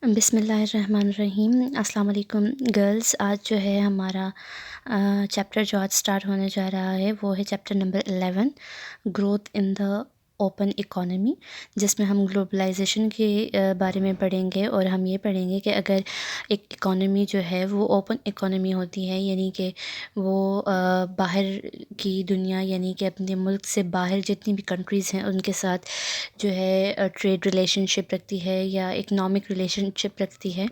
बिस्मिल्लाहिर्रहमानिर्रहीम। अस्सलाम वालेकुम गर्ल्स। आज जो है हमारा चैप्टर जो आज स्टार्ट होने जा रहा है वो है chapter number 11, growth in the open economy, जिसमें हम ग्लोबलाइजेशन के बारे में पढ़ेंगे और हम ये पढ़ेंगे कि अगर एक इकोनॉमी जो है वो ओपन इकोनॉमी होती है, यानी कि वो बाहर की दुनिया यानी कि अपने मुल्क से बाहर जितनी भी कंट्रीज़ हैं उनके साथ जो है ट्रेड रिलेशनशिप रखती है या इकनॉमिक रिलेशनशिप रखती है,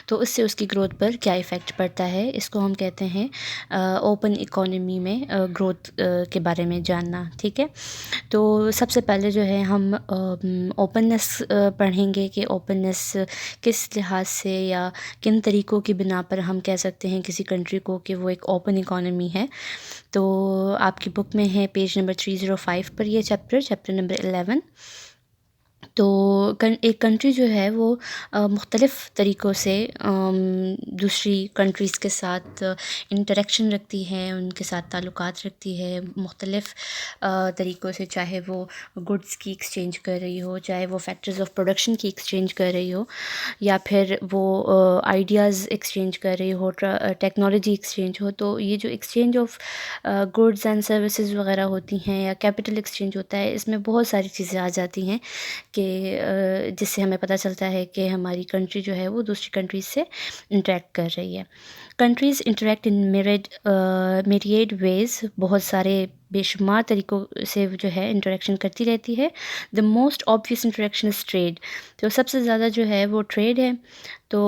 तो उससे उसकी ग्रोथ पर क्या इफ़ेक्ट पड़ता है, इसको हम कहते हैं ओपन इकोनॉमी में ग्रोथ के बारे में जानना। ठीक है, तो सबसे पहले जो है हम ओपननेस पढ़ेंगे कि ओपननेस किस लिहाज से या किन तरीक़ों की बिना पर हम कह सकते हैं किसी कंट्री को कि वो एक ओपन इकोनॉमी है। तो आपकी बुक में है पेज नंबर 305 पर ये चैप्टर नंबर 11। तो एक कंट्री जो है वो मुख्तलिफ़ तरीक़ों से दूसरी कंट्रीज़ के साथ इंटरेक्शन रखती है, उनके साथ ताल्लुकात रखती है मुख्तलिफ़ तरीक़ों से, चाहे वो गुड्स की एक्सचेंज कर रही हो, चाहे वो फैक्टर्स ऑफ प्रोडक्शन की एक्सचेंज कर रही हो, या फिर वो आइडियाज़ एक्सचेंज कर रही हो, टेक्नोलॉजी एक्सचेंज हो। तो ये जो exchange of goods and services वगैरह होती हैं या कैपिटल एक्सचेंज होता है, इसमें बहुत सारी चीज़ें आ जाती हैं कि जिससे हमें पता चलता है कि हमारी कंट्री जो है वो दूसरी कंट्रीज़ से इंटरेक्ट कर रही है। कंट्रीज़ इंटरेक्ट इन मेरिएड वेज़, बहुत सारे बेशुमार तरीक़ों से जो है इंटरेक्शन करती रहती है। The most obvious interaction is trade, तो सबसे ज़्यादा जो है वो ट्रेड है। तो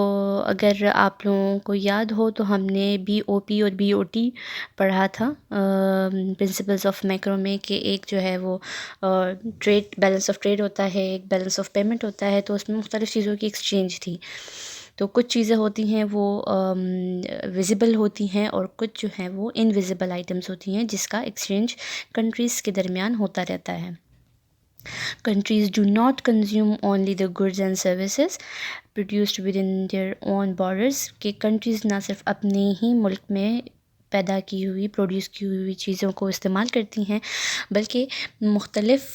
अगर आप लोगों को याद हो तो हमने BOP और BOT पढ़ा था प्रिंसिपल्स ऑफ मैक्रो में, कि एक जो है वो ट्रेड बैलेंस ऑफ ट्रेड होता है, एक बैलेंस ऑफ पेमेंट होता है, तो उसमें मुख्तलिफ़ चीज़ों की एक्सचेंज थी। तो कुछ चीज़ें होती हैं वो विज़िबल होती हैं और कुछ जो हैं वो इनविज़िबल आइटम्स होती हैं जिसका एक्सचेंज कंट्रीज़ के दरमियान होता रहता है। Countries do not consume only the goods and services produced within their own borders, कि कंट्रीज़ ना सिर्फ अपने ही मुल्क में पैदा की हुई, प्रोड्यूस की हुई चीज़ों को इस्तेमाल करती हैं, बल्कि मुख्तलिफ़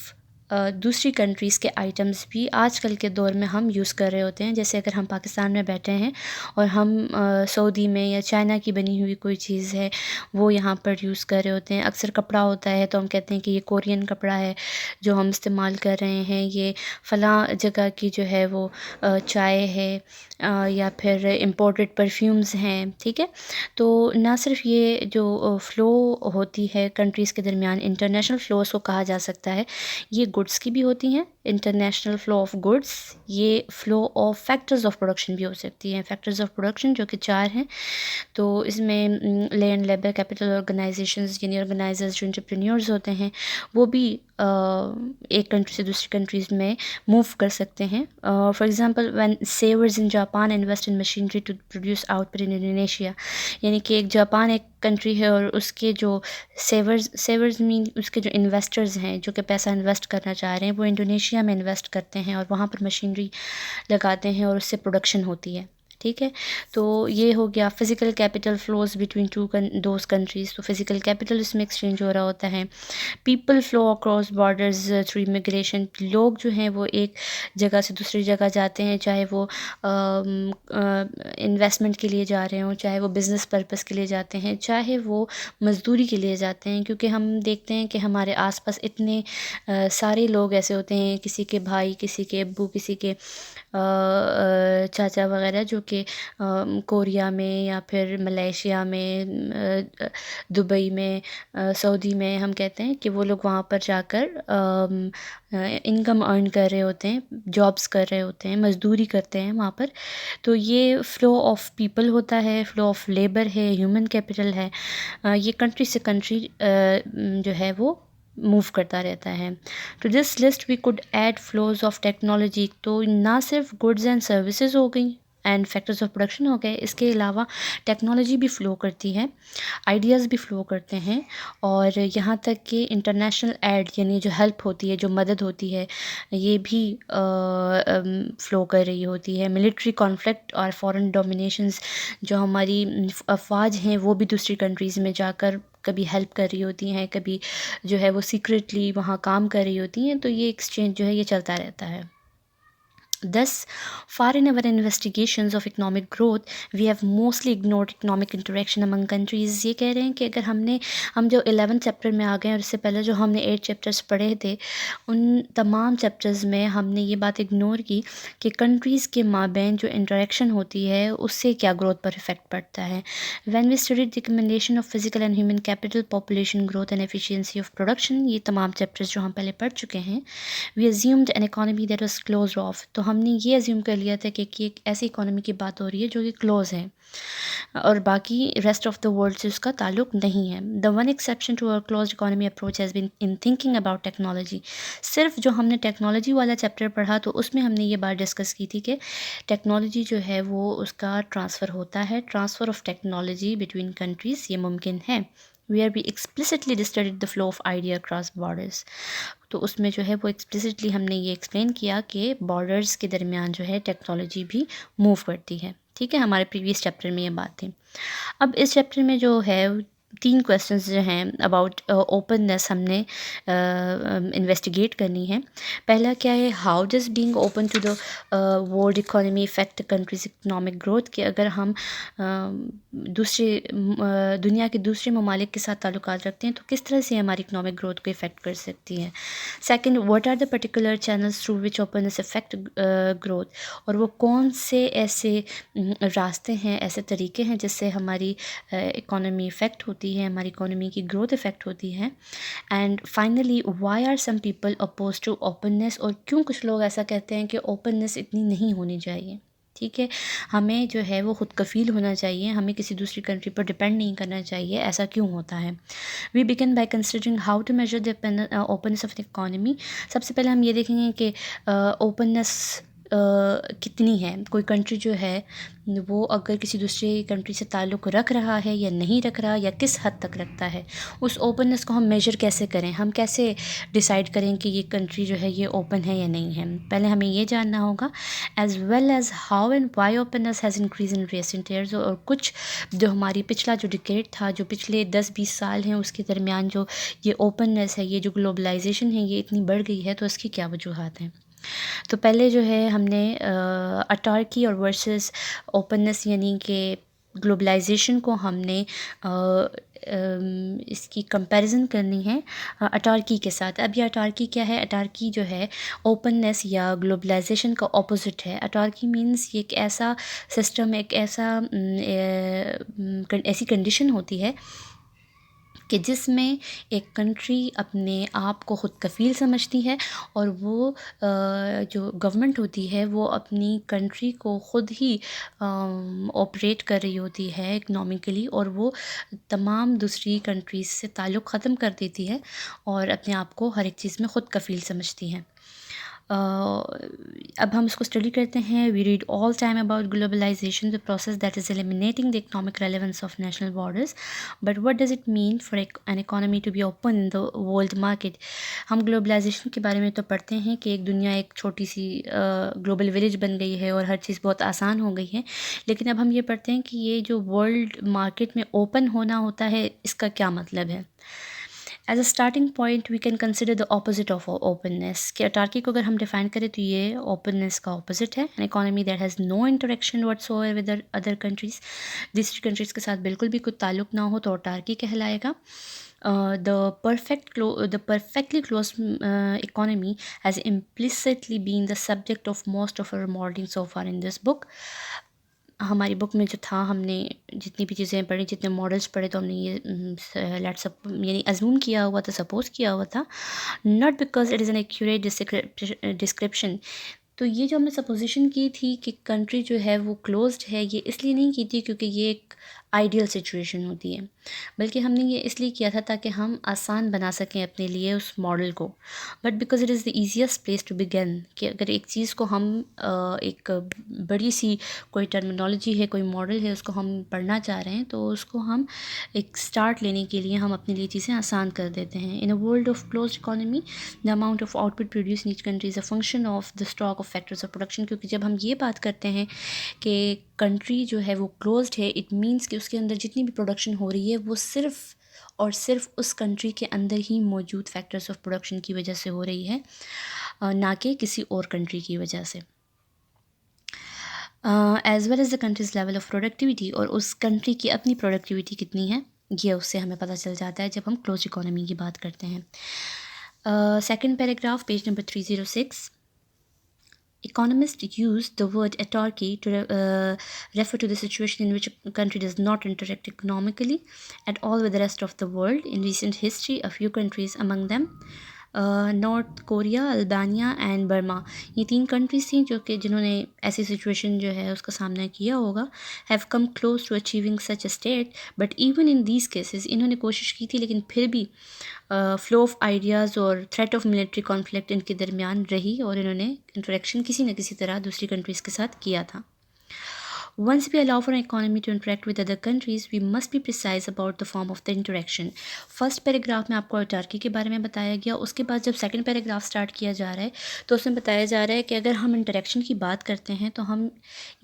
दूसरी कंट्रीज़ के आइटम्स भी आजकल के दौर में हम यूज़ कर रहे होते हैं। जैसे अगर हम पाकिस्तान में बैठे हैं और हम सऊदी में या चाइना की बनी हुई कोई चीज़ है वो यहाँ पर यूज़ कर रहे होते हैं। अक्सर कपड़ा होता है तो हम कहते हैं कि ये कोरियन कपड़ा है जो हम इस्तेमाल कर रहे हैं, ये फ़लाँ जगह की जो है वो चाय है, या फिर इम्पोर्टेड परफ्यूम्स हैं। ठीक है, तो ना सिर्फ ये जो फ़्लो होती है कंट्रीज़ के दरमियान, इंटरनेशनल फ़्लोज़ को कहा जा सकता है, ये गुड्स की भी होती हैं, इंटरनेशनल फ़्लो ऑफ गुड्स। ये flow of factors of production भी हो सकती हैं। फैक्टर्स ऑफ प्रोडक्शन जो कि 4 हैं, तो इसमें लैंड, लेबर, कैपिटल, ऑर्गेनाइजेशंस, यानी ऑर्गेनाइजर्स जो एंटरप्रेन्योर्स होते हैं वो भी एक कंट्री से दूसरी कंट्रीज़ में मूव कर सकते हैं। For example when savers in Japan invest in machinery to produce output in Indonesia, यानी कि एक जापान एक कंट्री है और उसके जो सेवर्स मीन उसके जो इन्वेस्टर्स हैं जो कि पैसा इन्वेस्ट करना चाह रहे हैं, वो इंडोनेशिया में इन्वेस्ट करते हैं और वहाँ पर मशीनरी लगाते हैं और उससे प्रोडक्शन होती है। ठीक है, तो ये हो गया physical capital flows between those countries. तो फ़िज़िकल कैपिटल इसमें एक्सचेंज हो रहा होता है। People flow across borders through immigration, लोग जो हैं वो एक जगह से दूसरी जगह जाते हैं, चाहे वो इन्वेस्टमेंट के लिए जा रहे हों, चाहे वो बिज़नेस पर्पस के लिए जाते हैं, चाहे वो मज़दूरी के लिए जाते हैं। क्योंकि हम देखते हैं कि हमारे आसपास इतने सारे लोग ऐसे होते हैं, किसी के भाई, किसी के अब्बू, किसी के चाचा वगैरह, जो कि कोरिया में या फिर मलेशिया में, दुबई में, सऊदी में, हम कहते हैं कि वो लोग वहाँ पर जाकर इनकम अर्न कर रहे होते हैं, जॉब्स कर रहे होते हैं, मज़दूरी करते हैं वहाँ पर। तो ये फ़्लो ऑफ पीपल होता है, फ़्लो ऑफ लेबर है, ह्यूमन कैपिटल है। ये कंट्री से कंट्री जो है वो मूव करता रहता है। To this list we could add flows of technology, तो ना सिर्फ गुड्स एंड सर्विसेज हो गई एंड फैक्टर्स ऑफ प्रोडक्शन हो गए, इसके अलावा टेक्नोलॉजी भी फ़्लो करती है, आइडियाज़ भी फ़्लो करते हैं, और यहाँ तक कि इंटरनेशनल एड यानी जो हेल्प होती है, जो मदद होती है, ये भी फ़्लो कर रही होती है। मिलिट्री कॉन्फ्लिक्ट और फॉरेन डोमिनेशंस, जो हमारी अफ़वाज हैं वो भी दूसरी कंट्रीज़ में जाकर कभी हेल्प कर रही होती हैं, कभी जो है वो सीक्रेटली वहाँ काम कर रही होती हैं, तो ये एक्सचेंज जो है ये चलता रहता है। Thus, far in our investigations of economic growth, we have mostly ignored economic interaction among countries. ये कह रहे हैं कि अगर हम जो 11th चैप्टर में आ गए और इससे पहले जो हमने 8 चैप्टर्स पढ़े थे, उन तमाम चैप्टर्स में हमने ये बात इग्नोर की कि कंट्रीज़ के माबैन जो इंटरेक्शन होती है उससे क्या ग्रोथ पर इफ़ेक्ट पड़ता है. When we studied the accumulation of physical and human capital, population growth and efficiency of production, ये तमाम चैप्टर्स जो हम पहले पढ़ चुके हैं, we assumed an economy that was closed off. तो हमने ये अज्यूम कर लिया था कि एक ऐसी इकोनॉमी की बात हो रही है जो कि क्लोज़ है और बाकी रेस्ट ऑफ द वर्ल्ड से उसका ताल्लुक नहीं है. The one exception to our close economy approach has been in thinking about technology. सिर्फ जो हमने टेक्नोलॉजी वाला चैप्टर पढ़ा तो उसमें हमने ये बात डिस्कस की थी कि टेक्नोलॉजी जो है वो उसका ट्रांसफ़र होता है. Transfer of technology between countries ये मुमकिन है. where we explicitly studied the flow of idea across borders. तो उसमें जो है वो एक्सप्लिसिटली हमने ये एक्सप्लेन किया कि बॉर्डर्स के दरमियान जो है टेक्नोलॉजी भी मूव करती है. ठीक है, हमारे प्रीवियस चैप्टर में ये बात थी. अब इस चैप्टर में जो है 3 क्वेश्चंस जो हैं अबाउट ओपननेस हमने इन्वेस्टिगेट करनी है. पहला क्या है, how does being open to the world economy affect countries economic growth. कि अगर हम दुनिया के दूसरे ममालिक के साथ ताल्लुकात रखते हैं तो किस तरह से हमारी इकोनॉमिक ग्रोथ को इफ़ेक्ट कर सकती है. Second, what are the particular channels through which openness affect growth. और वो कौन से ऐसे रास्ते हैं, ऐसे तरीके हैं जिससे हमारी इकोनॉमी इफ़ेक्ट होती है, हमारी इकोनॉमी की ग्रोथ इफ़ेक्ट होती है. And finally, why are some people oppose to openness. और क्यों कुछ लोग ऐसा कहते हैं कि ओपननेस इतनी नहीं होनी चाहिए. ठीक है, हमें जो है वो ख़ुद कफ़ील होना चाहिए, हमें किसी दूसरी कंट्री पर डिपेंड नहीं करना चाहिए. ऐसा क्यों होता है. We begin by considering how to measure the openness of the economy. सबसे पहले हम ये देखेंगे कि ओपननेस कितनी है. कोई कंट्री जो है वो अगर किसी दूसरी कंट्री से ताल्लुक़ रख रहा है या नहीं रख रहा, या किस हद तक रखता है, उस ओपननेस को हम मेजर कैसे करें. हम कैसे डिसाइड करें कि ये कंट्री जो है ये ओपन है या नहीं है. पहले हमें ये जानना होगा as well as how and why openness has increase in recent years. और कुछ जो हमारी पिछला जो डिकेड था, जो पिछले 10-20 साल हैं, उसके दरमियान जो ये ओपननेस है, ये जो ग्लोबलाइजेशन है, ये इतनी बढ़ गई है, तो इसकी क्या वजूहात हैं. तो पहले जो है हमने अटार्की और वर्सेस ओपननेस यानी कि ग्लोबलाइजेशन को हमने इसकी कंपैरिजन करनी है अटार्की के साथ. अब ये अटार्की क्या है. अटार्की जो है ओपननेस या ग्लोबलाइजेशन का ऑपोजिट है. अटार्की मीन्स ये एक ऐसा सिस्टम, एक ऐसी कंडीशन होती है कि जिसमें एक कंट्री अपने आप को ख़ुद कफ़ील समझती है और वो जो गवर्नमेंट होती है वो अपनी कंट्री को ख़ुद ही ऑपरेट कर रही होती है इकनॉमिकली, और वो तमाम दूसरी कंट्रीज़ से ताल्लुक़ ख़त्म कर देती है और अपने आप को हर एक चीज़ में ख़ुद कफ़ील समझती है. अब हम इसको स्टडी करते हैं. We read all time about globalization, the process that is eliminating the economic relevance of national borders. But what does it mean for an economy to be open in the world market. हम globalization के बारे में तो पढ़ते हैं कि एक दुनिया एक छोटी सी ग्लोबल विलेज बन गई है और हर चीज़ बहुत आसान हो गई है. लेकिन अब हम ये पढ़ते हैं कि ये जो वर्ल्ड मार्केट में ओपन होना होता है, इसका क्या मतलब है. As a starting point we can consider the opposite of openness. कि अटार्की को अगर हम डिफ़ाइन करें तो ये ओपननेस का ऑपोजिट है. An economy that has no interaction whatsoever with other countries. दूसरी कंट्रीज़ के साथ बिल्कुल भी कोई ताल्लुक़ ना हो तो अटार्की कहलाएगा. The perfectly closed economy has implicitly been the subject of most of our modeling so far in this book. हमारी बुक में जो था, हमने जितनी भी चीज़ें पढ़ी, जितने मॉडल्स पढ़े, तो हमने ये यानी अज्यूम किया हुआ था, सपोज़ किया हुआ था. Not because it is an accurate description. तो ये जो हमने सपोजिशन की थी कि कंट्री जो है वो क्लोज्ड है, ये इसलिए नहीं की थी क्योंकि ये एक आइडियल सिचुएशन होती है, बल्कि हमने ये इसलिए किया था ताकि हम आसान बना सकें अपने लिए उस मॉडल को. But because it is the easiest place to begin. कि अगर एक चीज़ को हम एक बड़ी सी कोई टर्मिनोलॉजी है, कोई मॉडल है, उसको हम पढ़ना चाह रहे हैं, तो उसको हम एक स्टार्ट लेने के लिए हम अपने लिए चीज़ें आसान कर देते हैं. In a world of close economy the amount of output produce in each country is a function of the stock of factors of production. क्योंकि जब हम ये बात करते हैं कि कंट्री जो है वो क्लोज्ड है, इट मीन्स कि उसके अंदर जितनी भी प्रोडक्शन हो रही है वो सिर्फ़ और सिर्फ उस कंट्री के अंदर ही मौजूद फैक्टर्स ऑफ प्रोडक्शन की वजह से हो रही है, ना कि किसी और कंट्री की वजह से. As well as the countries level of productivity, और उस कंट्री की अपनी प्रोडक्टिविटी कितनी है ये उससे हमें पता चल जाता है जब हम क्लोज इकोनॉमी की बात करते हैं। Second paragraph, page number 306. Economists use the word autarky to refer to the situation in which a country does not interact economically at all with the rest of the world. In recent history, a few countries, among them north Korea, Albania and Burma, ये 3 countries थी जो कि जिन्होंने ऐसी situation जो है उसका सामना किया होगा, have come close to achieving such a state, but even in these cases इन्होंने कोशिश की थी लेकिन फिर भी फ्लो ऑफ आइडियाज़ और थ्रेट ऑफ मिलिट्री कॉन्फ्लिक्ट इनके दरमियान रही और इन्होंने इंटरेक्शन किसी न किसी तरह दूसरी कंट्रीज़ के साथ किया था. Once we allow for an economy to interact with other countries, we must be precise about the form of the interaction. First paragraph में आपको ऑटार्की के बारे में बताया गया. उसके बाद जब सेकंड पैराग्राफ स्टार्ट किया जा रहा है तो उसमें बताया जा रहा है कि अगर हम इंटरेक्शन की बात करते हैं तो हम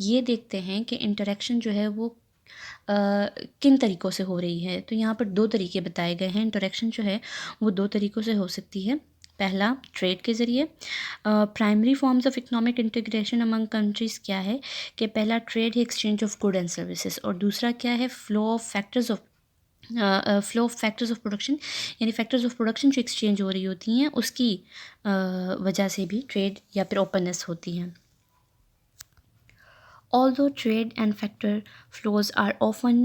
ये देखते हैं कि इंटरेक्शन जो है वो किन तरीक़ों से हो रही है. तो यहाँ पर 2 तरीके बताए गए हैं. इंटरेक्शन जो है वो 2 तरीक़ों से हो सकती है. पहला ट्रेड के ज़रिए. Primary forms of economic integration among countries क्या है कि पहला ट्रेड है, exchange of good and services, और दूसरा क्या है, flow of factors of production, यानी फैक्टर्स ऑफ प्रोडक्शन जो एक्सचेंज हो रही होती हैं उसकी वजह से भी ट्रेड या फिर ओपननेस होती है. Although trade and factor flows are often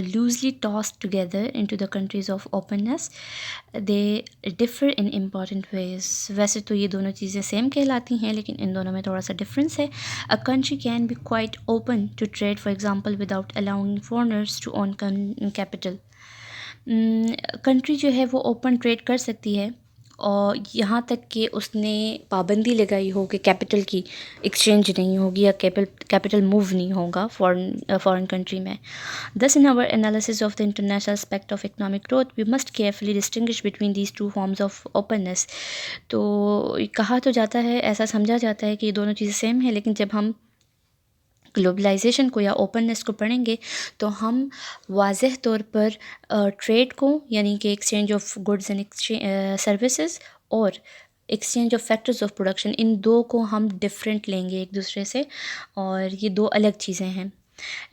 loosely tossed together into the countries of openness, they differ in important ways. वैसे तो ये दोनों चीज़ें सेम कहलाती हैं लेकिन इन दोनों में थोड़ा सा डिफरेंस है. A country can be quite open to trade, for example, without allowing foreigners to own capital. Country जो है वो ओपन ट्रेड कर सकती है और यहाँ तक कि उसने पाबंदी लगाई हो कि कैपिटल की एक्सचेंज नहीं होगी या कैपिटल मूव नहीं होगा फॉरेन कंट्री में. Thus, in our analysis of the international aspect of economic growth, we must carefully distinguish between these two forms of openness. तो कहा तो जाता है, ऐसा समझा जाता है कि ये दोनों चीज़ें सेम है, लेकिन जब हम ग्लोबलाइजेशन को या ओपननेस को पढ़ेंगे तो हम वाज़ेह तौर पर ट्रेड को, यानी कि exchange of goods and services और exchange of factors of production, इन दो को हम डिफरेंट लेंगे एक दूसरे से और ये दो अलग चीज़ें हैं.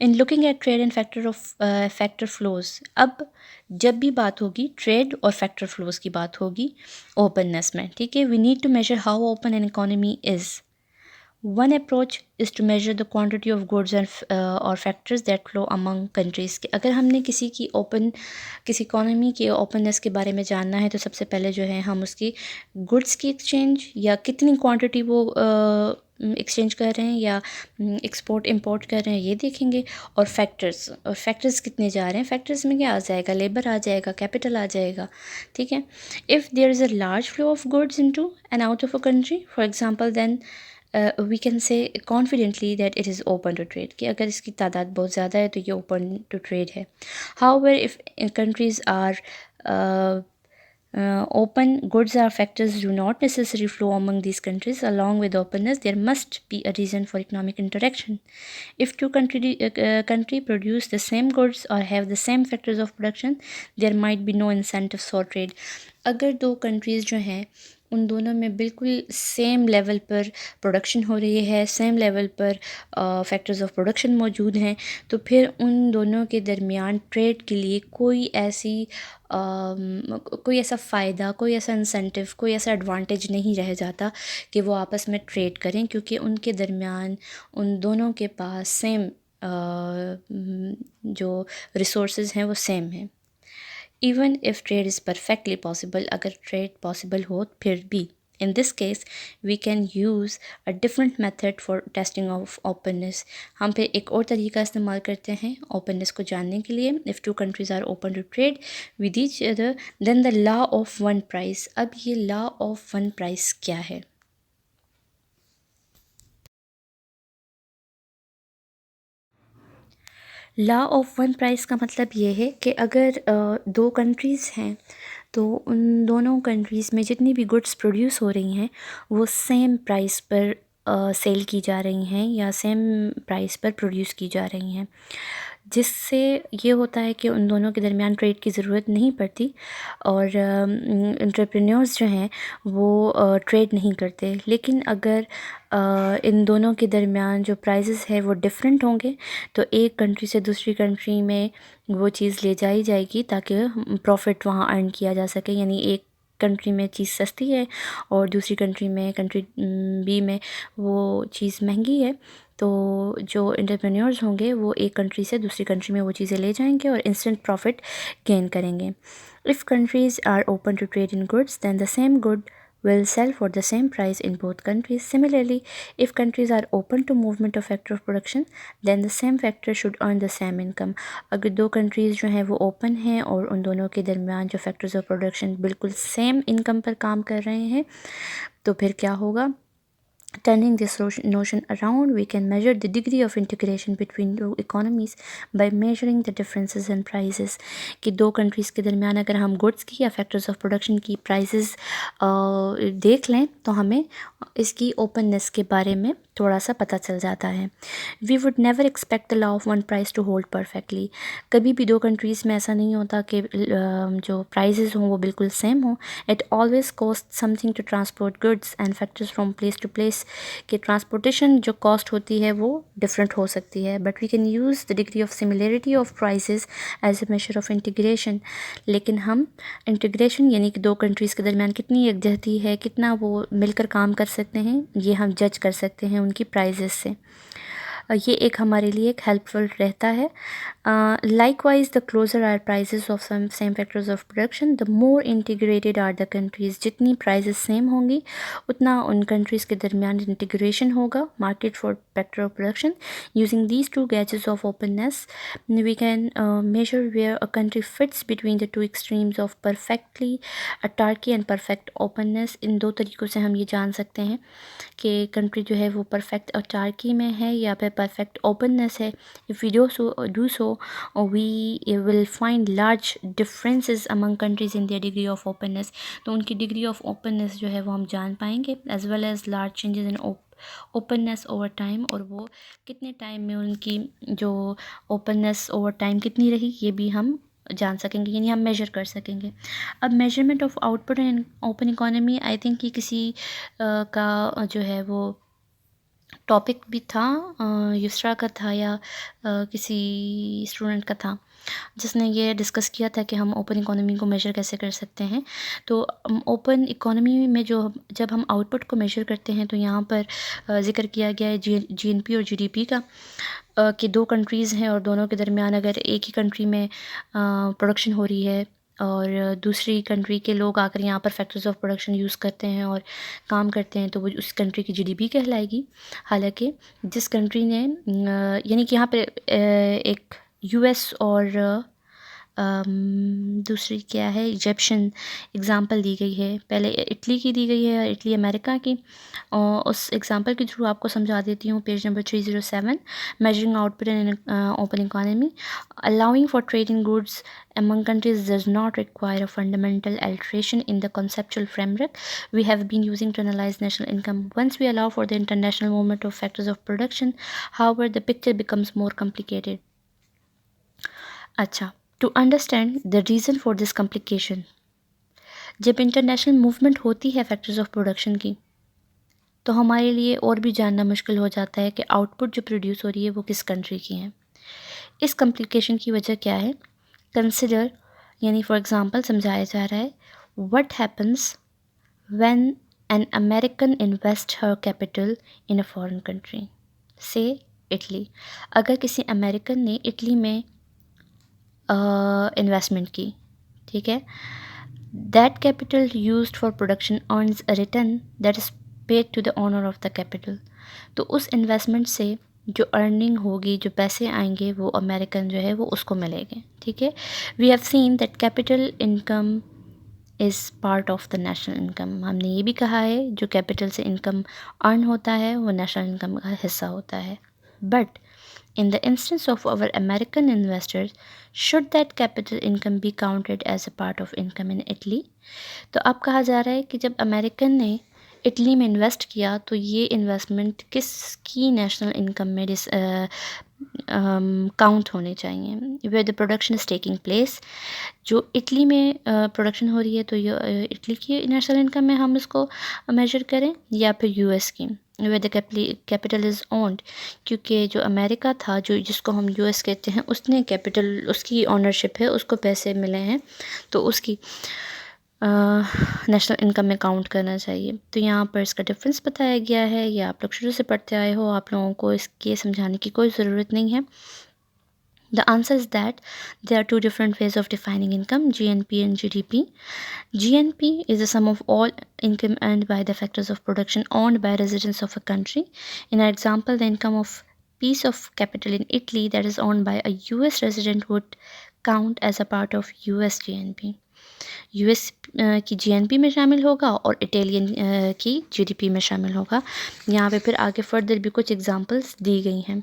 In looking at trade and factor flows, अब जब भी बात होगी ट्रेड और फैक्टर फ्लोज की बात होगी ओपननेस में, ठीक है. We need to measure how open an economy is. One approach is to measure the quantity of goods and or factors that flow among countries. अगर हमने किसी इकोनॉमी की ओपननेस के बारे में जानना है तो सबसे पहले जो है हम उसकी गुड्स की एक्सचेंज या कितनी क्वांटिटी वो एक्सचेंज कर रहे हैं या एक्सपोर्ट इंपोर्ट कर रहे हैं ये देखेंगे. और फैक्टर्स कितने जा रहे हैं, फैक्टर्स में क्या आ जाएगा, लेबर आ जाएगा, कैपिटल आ जाएगा, ठीक है. If there is a large flow of goods into and out of a country for example, then we can say confidently that it is open to trade, कि अगर इसकी तादाद बहुत ज़्यादा है तो ये ओपन टू ट्रेड है. However if countries are open, goods or factors do not necessarily flow among these countries. Along with openness, there must be a reason for economic interaction. If two country produce the same goods or have the same factors of production, there might be no incentives for trade. अगर दो countries जो हैं उन दोनों में बिल्कुल same level पर production हो रही है, सेम लेवल पर फैक्टर्स ऑफ प्रोडक्शन मौजूद हैं, तो फिर उन दोनों के दरमियान ट्रेड के लिए कोई ऐसा फ़ायदा, कोई ऐसा इंसेंटिव, कोई ऐसा एडवांटेज नहीं रह जाता कि वो आपस में ट्रेड करें, क्योंकि उनके दरमियान उन दोनों के पास सेम जो रिसोर्सेज हैं वो सेम हैं. Even if trade is perfectly possible, अगर ट्रेड पॉसिबल हो फिर भी, in this case we can use a different method for testing of openness. हम फिर एक और तरीका इस्तेमाल करते हैं openness को जानने के लिए. If two countries are open to trade with each other, then the law of one price. अब ये law of one price क्या है? लॉ ऑफ वन प्राइस का मतलब ये है कि अगर दो कंट्रीज़ हैं तो उन दोनों कंट्रीज़ में जितनी भी गुड्स प्रोड्यूस हो रही हैं वो सेम प्राइस पर सेल की जा रही हैं या सेम प्राइस पर प्रोड्यूस की जा रही हैं. जिससे ये होता है कि उन दोनों के दरमियान ट्रेड की ज़रूरत नहीं पड़ती और एंटरप्रेन्योर्स जो हैं वो ट्रेड नहीं करते। लेकिन अगर इन दोनों के दरमियान जो प्राइसेस है वो डिफरेंट होंगे तो एक कंट्री से दूसरी कंट्री में वो चीज़ ले जाई जाएगी ताकि प्रॉफिट वहाँ अर्न किया जा सके। यानी एक कंट्री में चीज़ सस्ती है और दूसरी कंट्री में, कंट्री बी में वो चीज़ महंगी है, तो जो एंटरप्रेन्योर्स होंगे वो एक कंट्री से दूसरी कंट्री में वो चीज़ें ले जाएंगे और इंस्टेंट प्रॉफिट गेन करेंगे। If countries are open to trade in goods then the same good will sell for the same price in both countries. Similarly, if countries are open to movement of factor of production, then the same factor should earn the same income. अगर दो countries जो हैं वो open हैं और उन दोनों के दरमियान जो फैक्टर्स ऑफ प्रोडक्शन बिल्कुल सेम इनकम पर काम कर रहे हैं तो फिर क्या होगा? Turning this notion around, we can measure the degree of integration between two economies by measuring the differences in prices. कि दो कंट्रीज़ के दरमियान अगर हम गुड्स की या फैक्टर्स ऑफ प्रोडक्शन की प्राइसेस देख लें तो हमें इसकी ओपननेस के बारे में थोड़ा सा पता चल जाता है। We would never expect the law of one price to hold perfectly. कभी भी दो कंट्रीज़ में ऐसा नहीं होता कि जो प्राइसेस हों वो बिल्कुल सेम हों। It always cost something to transport goods and factors from place to place. कि ट्रांसपोर्टेशन जो कॉस्ट होती है वो डिफरेंट हो सकती है, but we can use the degree of similarity of prices as a measure of integration. लेकिन हम इंटीग्रेशन यानी कि दो कंट्रीज़ के दरमियान कितनी यकजहती है, कितना वो मिलकर काम कर सकते हैं, ये हम जज कर सकते हैं उनकी प्राइजेस से। ये एक हमारे लिए एक हेल्पफुल रहता है। Likewise the closer are prices of same factors of production the more integrated are the countries. जितनी प्राइजेस सेम होंगी उतना उन कंट्रीज़ के दरमियान इंटीग्रेशन होगा market for factor of production. Using these two gauges of openness we can measure where a country fits between the two extremes of perfectly autarky and perfect openness. इन दो तरीक़ों से हम ये जान सकते हैं कि कंट्री जो है वो परफेक्ट अटार्की में है या फिर परफेक्ट ओपननेस है। If we do so we will find large differences among countries in their degree of openness. तो उनकी डिग्री ऑफ ओपननेस जो है वो हम जान पाएंगे, as well as large changes in openness over time, और वो कितने टाइम में उनकी जो ओपननेस ओवर टाइम कितनी रही ये भी हम जान सकेंगे, यानी हम मेजर कर सकेंगे। अब measurement of output in open economy, I think कि किसी का जो है वो टॉपिक भी था, युसरा का था या किसी स्टूडेंट का था जिसने ये डिस्कस किया था कि हम ओपन इकोनॉमी को मेजर कैसे कर सकते हैं। तो ओपन इकोनॉमी में जब हम आउटपुट को मेजर करते हैं तो यहाँ पर ज़िक्र किया गया है जीएनपी और जीडीपी का, कि दो कंट्रीज़ हैं और दोनों के दरमियान अगर एक ही कंट्री में प्रोडक्शन हो रही है और दूसरी कंट्री के लोग आकर यहाँ पर फैक्टर्स ऑफ प्रोडक्शन यूज़ करते हैं और काम करते हैं तो वो उस कंट्री की जीडीपी कहलाएगी। हालांकि जिस कंट्री ने यानी कि यहाँ पे एक यूएस और दूसरी क्या है इजिप्शियन एग्ज़ाम्पल दी गई है, पहले इटली की दी गई है, इटली अमेरिका की। और उस एग्ज़ाम्पल के थ्रू आपको समझा देती हूँ। Page number 307, measuring output in open economy, allowing for trade in goods among countries does not require a fundamental alteration in the conceptual framework we have been using to analyze national income. Once we allow for the international movement of factors of production, however, the picture becomes more complicated. अच्छा, to understand the reason for this complication, जब international movement होती है factors of production की तो हमारे लिए और भी जानना मुश्किल हो जाता है कि आउटपुट जो प्रोड्यूस हो रही है वो किस कंट्री की है। इस कम्प्लिकेशन की वजह क्या है? कंसिडर, यानी फॉर एग्ज़ाम्पल समझाया जा रहा है, what happens when an American invest her capital in a foreign country, से इटली। अगर किसी अमेरिकन ने इटली में इन्वेस्टमेंट की, ठीक है, that capital used for production earns a return that is paid to the owner of the capital. तो उस इन्वेस्टमेंट से जो अर्निंग होगी, जो पैसे आएंगे वो अमेरिकन जो है वो उसको मिलेंगे, ठीक है। We have seen that capital income is part of the national income. हमने ये भी कहा है जो कैपिटल से इनकम अर्न होता है वो नेशनल इनकम का हिस्सा होता है। But in the instance of our American investors, should that capital income be counted as a part of income in Italy? तो अब कहा जा रहा है कि जब अमेरिकन ने इटली में इन्वेस्ट किया तो ये इन्वेस्टमेंट किसकी नेशनल इनकम में काउंट होने चाहिए। Where the production is taking place, जो इटली में प्रोडक्शन हो रही है तो ये इटली की नेशनल इनकम में हम इसको मेजर करें, या फिर यूएस की। Where the capital is owned, क्योंकि जो अमेरिका था, जो जिसको हम यूएस कहते हैं, उसने कैपिटल, उसकी ओनरशिप है, उसको पैसे मिले हैं, तो उसकी नेशनल इनकम में काउंट करना चाहिए। तो यहाँ पर इसका डिफरेंस बताया गया है, ये आप लोग शुरू से पढ़ते आए हो, आप लोगों को इसके समझाने की कोई ज़रूरत नहीं है। The answer is that there are two different ways of defining income, GNP and GDP. GNP is the sum of all income earned by the factors of production owned by residents of a country. In our example, the income of piece of capital in Italy that is owned by a US resident would count as a part of US GNP. US की GNP में शामिल होगा और Italian की GDP में शामिल होगा। यहाँ पे फिर आगे फर्दर भी कुछ एग्जांपल्स दी गई हैं।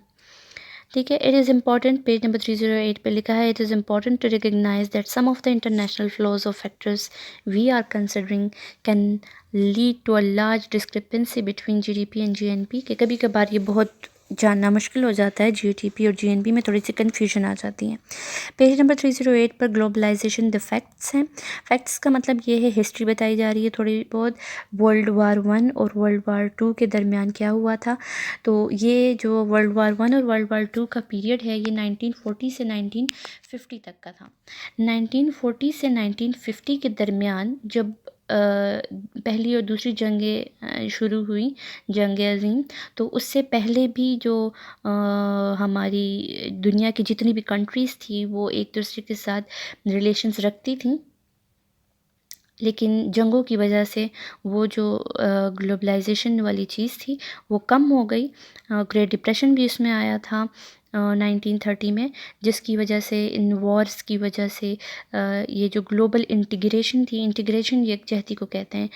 ठीक है, it is important, page number 308 पे लिखा है, it is important to recognize that some of the international flows of factors we are considering can lead to a large discrepancy between GDP and GNP, कि कभी कभार ये बहुत जानना मुश्किल हो जाता है, जीडीपी और जीएनपी में थोड़ी सी कन्फ्यूजन आ जाती है। पेज नंबर 308 पर ग्लोबलाइजेशन द फैक्ट्स हैं। फैक्ट्स का मतलब ये है हिस्ट्री बताई जा रही है थोड़ी बहुत, वर्ल्ड वार 1 और वर्ल्ड वार 2 के दरमियान क्या हुआ था। तो ये जो वर्ल्ड वार 1 और वर्ल्ड वार 2 का पीरियड है, ये 1940 से 1950 तक का था। 1940 से 1950 के दरमियान जब पहली और दूसरी जंगें शुरू हुई, जंग अज़ीम, तो उससे पहले भी जो हमारी दुनिया की जितनी भी कंट्रीज़ थी, वो एक दूसरे के साथ रिलेशंस रखती थीं, लेकिन जंगों की वजह से वो जो ग्लोबलाइजेशन वाली चीज़ थी वो कम हो गई। ग्रेट डिप्रेशन भी उसमें आया था 1930 में, जिसकी वजह से, इन वॉर्स की वजह से ये जो ग्लोबल इंटीग्रेशन थी, इंटीग्रेशन यकजहती को कहते हैं,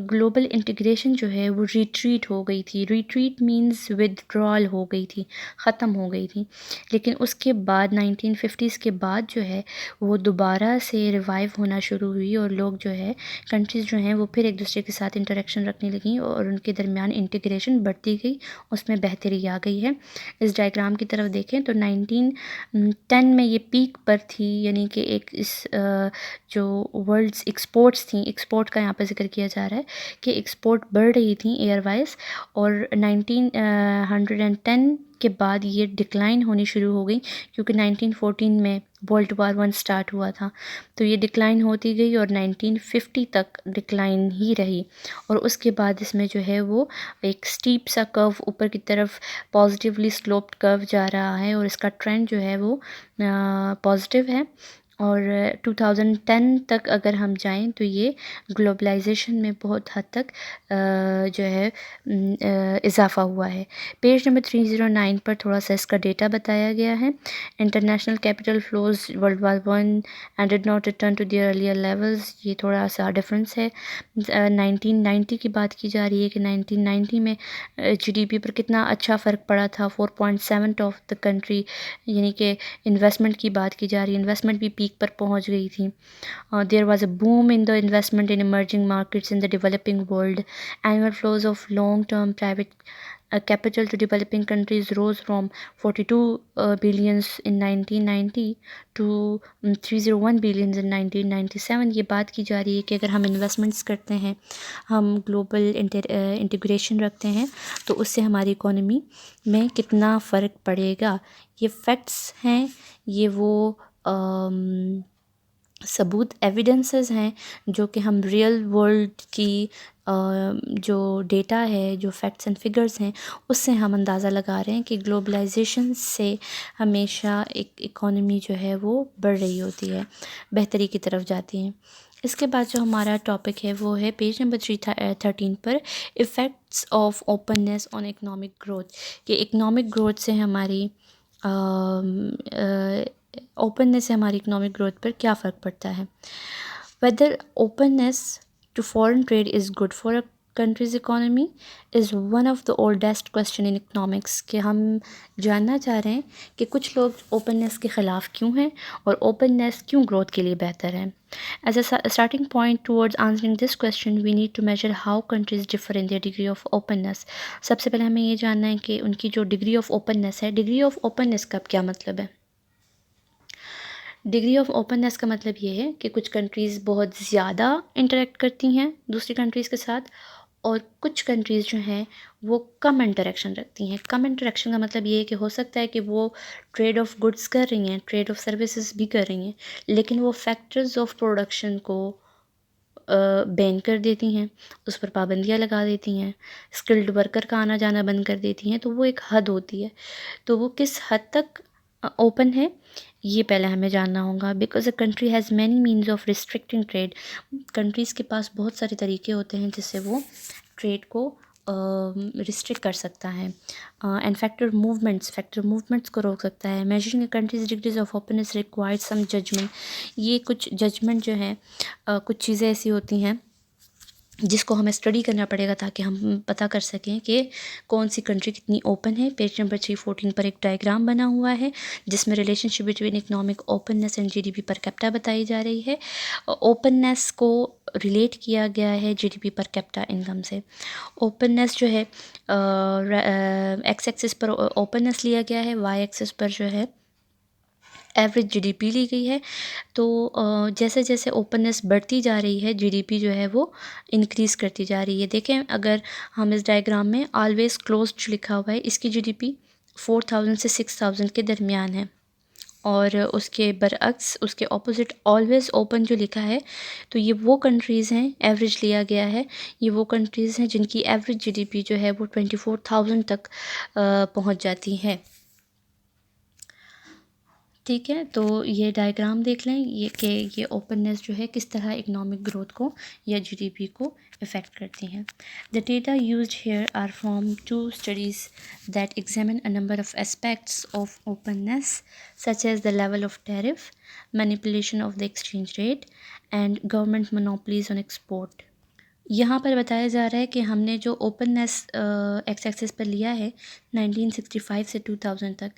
ग्लोबल इंटीग्रेशन जो है वो रिट्रीट हो गई थी। रिट्रीट मींस विदड्रॉल हो गई थी, ख़त्म हो गई थी। लेकिन उसके बाद 1950s के बाद जो है वो दोबारा से रिवाइव होना शुरू हुई, और लोग जो है, कंट्रीज़ जो हैं, वो फिर एक दूसरे के साथ इंटरेक्शन रखने लगी और उनके दरमियान इंटीग्रेशन बढ़ती गई, उसमें बेहतरी आ गई है। इस डायग्राम की तरफ देखें तो 1910 में ये पीक पर थी, यानी कि एक इस जो वर्ल्ड्स एक्सपोर्ट्स थी, एक्सपोर्ट का यहाँ पर जिक्र किया जा रहा है कि एक्सपोर्ट बढ़ रही थी एयरवाइज, और 1910 के बाद ये डिक्लाइन होनी शुरू हो गई, क्योंकि 1914 में वर्ल्ड वार 1 स्टार्ट हुआ था। तो ये डिक्लाइन होती गई और 1950 तक डिक्लाइन ही रही, और उसके बाद इसमें जो है वो एक स्टीप सा कर्व ऊपर की तरफ पॉजिटिवली स्लोप्ड कर्व जा रहा है, और इसका ट्रेंड जो है वो पॉजिटिव है। और 2010 तक अगर हम जाएं तो ये ग्लोबलाइजेशन में बहुत हद तक जो है इजाफ़ा हुआ है। पेज नंबर 309 पर थोड़ा सा इसका डेटा बताया गया है। International capital flows world war 1 and did not return to their earlier levels, ये थोड़ा सा डिफरेंस है। 1990 की बात की जा रही है कि 1990 में जीडीपी पर कितना अच्छा फ़र्क पड़ा था, 4.7 ऑफ द कंट्री, यानी कि इन्वेस्टमेंट की बात की जा रही है, इन्वेस्टमेंट भी पीक पर पहुंच गई थी। There was a boom in the investment in emerging markets in the developing world. Annual flows of long term private capital to developing countries rose from 42 billions in 1990 to 301 billions in 1997। ये बात की जा रही है कि अगर हम investments करते हैं, हम ग्लोबल इंटीग्रेशन रखते हैं, तो उससे हमारी इकोनॉमी में कितना फ़र्क पड़ेगा। ये फैक्ट्स हैं, ये वो सबूत, एविडेंसेस हैं, जो कि हम रियल वर्ल्ड की जो डेटा है, जो फैक्ट्स एंड फिगर्स हैं, उससे हम अंदाज़ा लगा रहे हैं कि ग्लोबलाइजेशन से हमेशा एक इकोनॉमी जो है वो बढ़ रही होती है, बेहतरी की तरफ जाती है। इसके बाद जो हमारा टॉपिक है वो है पेज नंबर 313 पर, effects of openness on economic growth, कि इकोनॉमिक ग्रोथ से हमारी ओपननेस से हमारी इकोनॉमिक ग्रोथ पर क्या फ़र्क पड़ता है। Whether openness to foreign trade is good for a country's economy is one of the oldest question in economics, कि हम जानना चाह रहे हैं कि कुछ लोग ओपननेस के ख़िलाफ़ क्यों हैं और ओपननेस क्यों ग्रोथ के लिए बेहतर है. As a starting point towards answering this question we need to measure how countries differ in their degree of openness. सबसे पहले हमें ये जानना है कि उनकी जो डिग्री ऑफ ओपननेस है, डिग्री ऑफ ओपननेस का क्या मतलब है. डिग्री ऑफ ओपननेस का मतलब ये है कि कुछ कंट्रीज़ बहुत ज़्यादा इंटरेक्ट करती हैं दूसरी कंट्रीज़ के साथ, और कुछ कंट्रीज़ जो हैं वो कम इंटरेक्शन रखती हैं. कम इंटरेक्शन का मतलब ये है कि हो सकता है कि वो ट्रेड ऑफ गुड्स कर रही हैं, ट्रेड ऑफ सर्विसेज भी कर रही हैं, लेकिन वो फैक्टर्स ऑफ प्रोडक्शन को बैन कर देती हैं, उस पर पाबंदियाँ लगा देती हैं, स्किल्ड वर्कर का आना जाना बंद कर देती हैं. तो वो एक हद होती है. तो वो किस हद तक ओपन है, ये पहले हमें जानना होगा. Because a country has many means of restricting trade. Countries के पास बहुत सारे तरीके होते हैं जिससे वो ट्रेड को रिस्ट्रिक्ट कर सकता है. एंड फैक्टर मूवमेंट्स को रोक सकता है. Measuring a country's degrees of openness required some judgement. ये कुछ जजमेंट जो है, कुछ चीज़ें ऐसी होती हैं जिसको हमें स्टडी करना पड़ेगा ताकि हम पता कर सकें कि कौन सी कंट्री कितनी ओपन है. पेज नंबर 314 पर एक डायग्राम बना हुआ है जिसमें relationship between economic openness and GDP per capita बताई जा रही है. ओपननेस को रिलेट किया गया है जीडीपी पर कैपिटा इनकम से. ओपननेस जो है, एक्स एक्सिस पर ओपननेस लिया गया है, वाई एक्सिस पर जो है एवरेज जीडीपी ली गई है. तो जैसे जैसे ओपननेस बढ़ती जा रही है, जीडीपी जो है वो इंक्रीज़ करती जा रही है. देखें, अगर हम इस डायग्राम में ऑलवेज क्लोज्ड लिखा हुआ है, इसकी जीडीपी 4000 से 6000 के दरमियान है, और उसके बरअक्स उसके ऑपोजिट ऑलवेज ओपन जो लिखा है, तो ये वो कंट्रीज़ हैं, एवरेज लिया गया है, ये वो कंट्रीज़ हैं जिनकी एवरेज जीडीपी जो है वो 24,000 तक पहुंच जाती है. ठीक है, तो ये डायग्राम देख लें ये कि ये ओपननेस जो है किस तरह इकोनॉमिक ग्रोथ को या जीडीपी को इफ़ेक्ट करती हैं. The data used here are from 2 studies that examine a number of aspects of openness such as the level of tariff, manipulation of the exchange rate and government monopolies on export. यहाँ पर बताया जा रहा है कि हमने जो openness x axis पर लिया है 1965 से 2000 तक,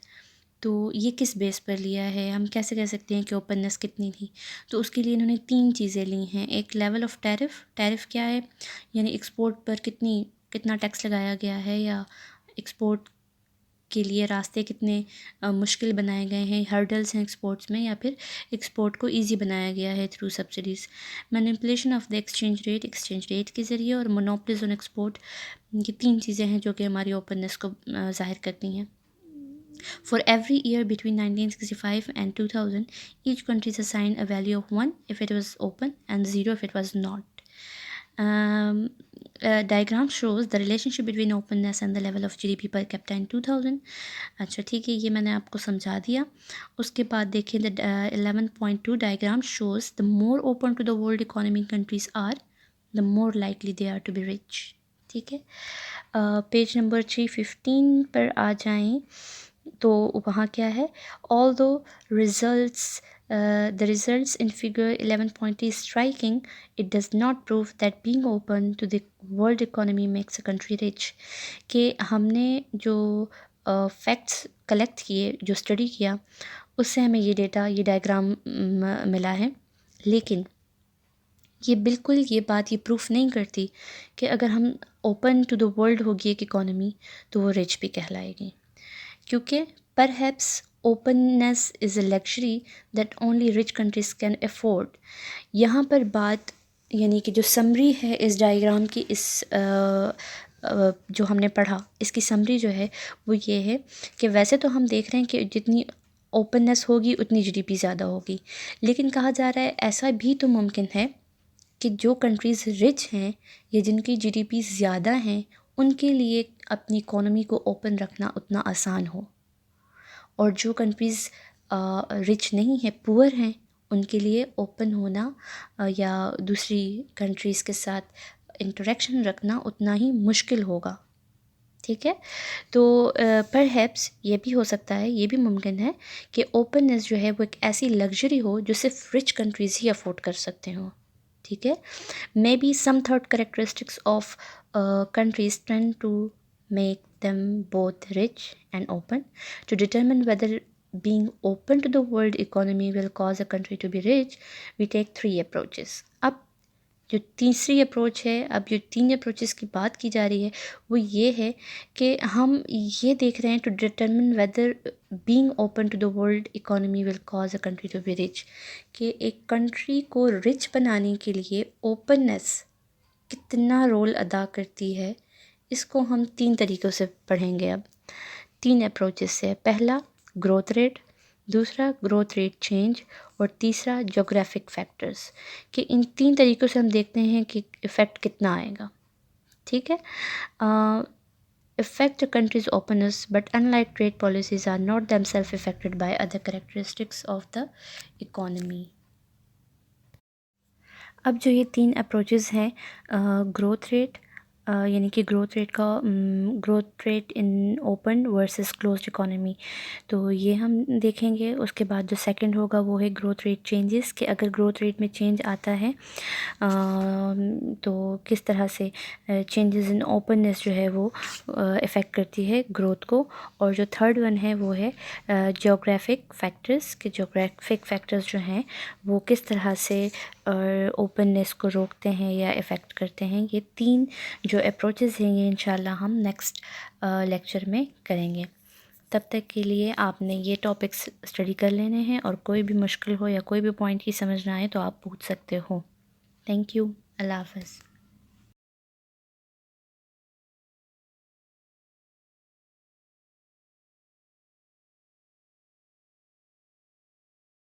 तो ये किस बेस पर लिया है, हम कैसे कह सकते हैं कि ओपननेस कितनी थी. तो उसके लिए इन्होंने 3 चीज़ें ली हैं. एक लेवल ऑफ टैरिफ. टैरिफ क्या है, यानी एक्सपोर्ट पर कितना टैक्स लगाया गया है, या एक्सपोर्ट के लिए रास्ते कितने मुश्किल बनाए गए हैं, हर्डल्स हैं एक्सपोर्ट्स में, या फिर एक्सपोर्ट को इजी बनाया गया है through subsidies. Manipulation of the exchange rate के ज़रिए, और मोनोपलीज ऑन एक्सपोर्ट. ये 3 चीज़ें हैं जो कि हमारी ओपननेस को ज़ाहिर करती हैं. For every year between 1965 and 2000, each country is assigned a value of 1 if it was open and 0 if it was not. Diagram shows the relationship between openness and the level of GDP per capita in 2000. अच्छा ठीक है, ये मैंने आपको समझा दिया. उसके बाद देखिए the 11.2 diagram shows the more open to the world economy countries are, the more likely they are to be rich. ठीक है, पेज नंबर 315 पर आ जाएं तो वहाँ क्या है. ऑल दो results the results in figure 11.3 is striking, it does not prove that being open to the world economy makes a country rich. कि हमने जो फैक्ट्स कलेक्ट किए, जो स्टडी किया, उससे हमें ये डेटा, ये डायग्राम मिला है, लेकिन ये बिल्कुल ये बात ये प्रूफ नहीं करती कि अगर हम ओपन टू द वर्ल्ड होगी एक इकोनॉमी तो वो रिच भी कहलाएगी. क्योंकि perhaps openness is a luxury that only rich countries can afford. यहाँ पर बात, यानी कि जो समरी है इस डायग्राम की, इस जो हमने पढ़ा, इसकी समरी जो है वो ये है कि वैसे तो हम देख रहे हैं कि जितनी ओपननेस होगी उतनी जीडीपी ज़्यादा होगी, लेकिन कहा जा रहा है ऐसा भी तो मुमकिन है कि जो कंट्रीज़ रिच हैं या जिनकी जीडीपी ज़्यादा हैं, उनके लिए अपनी इकोनॉमी को ओपन रखना उतना आसान हो, और जो कंट्रीज़ रिच नहीं है, पुअर हैं, उनके लिए ओपन होना या दूसरी कंट्रीज़ के साथ इंटरेक्शन रखना उतना ही मुश्किल होगा. ठीक है, तो परहैप्स ये भी हो सकता है, ये भी मुमकिन है कि ओपननेस जो है वो एक ऐसी लग्जरी हो जो सिर्फ रिच कंट्रीज़ ही अफोर्ड कर सकते हों. ठीक है। Maybe some third characteristics of countries tend to make them both rich and open. To determine whether being open to the world economy will cause a country to be rich, we take three approaches. अब जो तीसरी approach है, अब जो तीन approaches की बात की जा रही है वो ये है कि हम ये देख रहे हैं to determine whether being open to the world economy will cause a country to be rich, कि एक कंट्री को रिच बनाने के लिए ओपननेस कितना रोल अदा करती है। इसको हम तीन तरीक़ों से पढ़ेंगे। अब तीन अप्रोचेस से, पहला ग्रोथ रेट, दूसरा ग्रोथ रेट चेंज और तीसरा जोग्राफिक फैक्टर्स, कि इन तीन तरीक़ों से हम देखते हैं कि इफ़ेक्ट कितना आएगा। ठीक है। affect a country's openness, but unlike trade policies are not themselves affected by other characteristics of the economy. अब जो ये तीन अप्रोचेस हैं, ग्रोथ रेट यानी कि growth rate in open versus closed economy, तो ये हम देखेंगे। उसके बाद जो सेकंड होगा वो है ग्रोथ रेट चेंजेस, कि अगर ग्रोथ रेट में चेंज आता है तो किस तरह से चेंजेस इन ओपननेस जो है वो इफ़ेक्ट करती है ग्रोथ को। और जो थर्ड वन है वो है जोग्राफिक फैक्टर्स, कि जोग्राफिक फैक्टर्स जो हैं वो किस तरह से ओपननेस को रोकते हैं या इफ़ेक्ट करते हैं। ये तीन जो अप्रोचेस हैं ये इंशाल्लाह हम नेक्स्ट लेक्चर में करेंगे। तब तक के लिए आपने ये टॉपिक्स स्टडी कर लेने हैं, और कोई भी मुश्किल हो या कोई भी पॉइंट की समझ ना आए तो आप पूछ सकते हो। Thank you. अल्लाह हाफ़िज़।